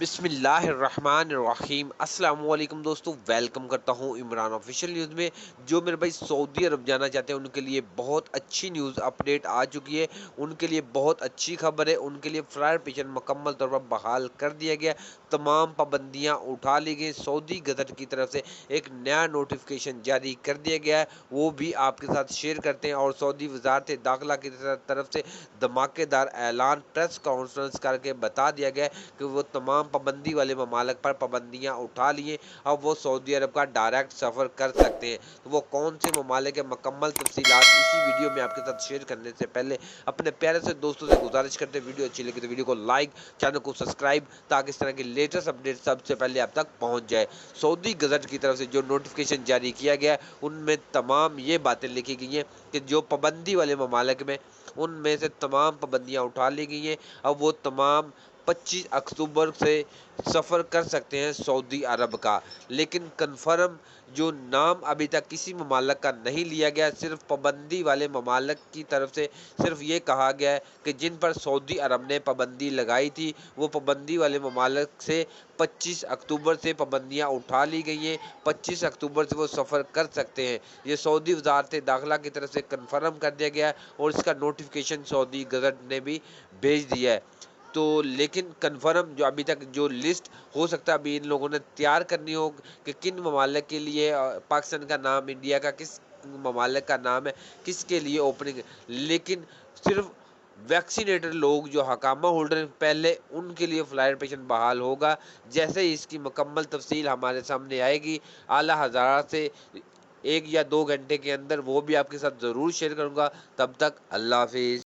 बिस्मिल्लाहिर्रहमानिर्रहीम अस्सलाम वालेकुम दोस्तों, वेलकम करता हूं इमरान ऑफिशियल न्यूज़ में। जो मेरे भाई सऊदी अरब जाना चाहते हैं उनके लिए बहुत अच्छी न्यूज़ अपडेट आ चुकी है। उनके लिए बहुत अच्छी खबर है। उनके लिए फ्लायर पिजन मुकम्मल तौर पर बहाल कर दिया गया। तमाम पाबंदियां उठा ली गई। सऊदी गज़ट की तरफ से एक नया नोटिफिकेशन जारी कर दिया गया है, वो भी आपके साथ शेयर करते हैं। और सऊदी वजारत दाखिला की तरफ से धमाकेदार ऐलान प्रेस कॉन्फ्रेंस करके बता दिया गया है कि वो तमाम पाबंदी वाले ममालिक पर पाबंदियाँ उठा लिए। अब वो सऊदी अरब का डायरेक्ट सफ़र कर सकते हैं। तो वो कौन से ममालिक है, मुकम्मल तफसीलात इसी वीडियो में आपके साथ शेयर करने से पहले अपने प्यारे से दोस्तों से गुजारिश करते हैं, वीडियो अच्छी लगी तो वीडियो को लाइक, चैनल को सब्सक्राइब, ताकि इस तरह की लेटेस्ट अपडेट सबसे पहले आप तक पहुँच जाए। सऊदी गज़ट की तरफ से जो नोटिफिकेशन जारी किया गया है उनमें तमाम ये बातें लिखी गई हैं कि जो पाबंदी वाले ममालिक में उनमें से तमाम पाबंदियाँ उठा ली गई हैं। अब वो तमाम 25 अक्टूबर से सफ़र कर सकते हैं सऊदी अरब का। लेकिन कन्फर्म जो नाम अभी तक किसी ममालिक का नहीं लिया गया, सिर्फ पाबंदी वाले ममालिक की तरफ से सिर्फ ये कहा गया है कि जिन पर सऊदी अरब ने पाबंदी लगाई थी वो पाबंदी वाले ममालिक से 25 अक्टूबर से पाबंदियाँ उठा ली गई हैं। 25 अक्टूबर से वो सफ़र कर सकते हैं। ये सऊदी वजारत दाखिला की तरफ से कन्फर्म कर दिया गया है और इसका नोटिफिकेशन सऊदी गज़ट ने भी भेज दिया है। तो लेकिन कन्फर्म जो अभी तक जो लिस्ट हो सकता है अभी इन लोगों ने तैयार करनी हो कि किन ममालिक के लिए पाकिस्तान का नाम, इंडिया का किस ममालिक का नाम है, किसके लिए ओपनिंग है। लेकिन सिर्फ वैक्सीनेटेड लोग जो हकामा होल्डर हैं पहले उनके लिए फ्लाइट पेशन बहाल होगा। जैसे ही इसकी मुकम्मल तफसील हमारे सामने आएगी आला हज़ारा से 1 या 2 घंटे के अंदर वो भी आपके साथ ज़रूर शेयर करूँगा। तब तक अल्लाह हाफ़िज़।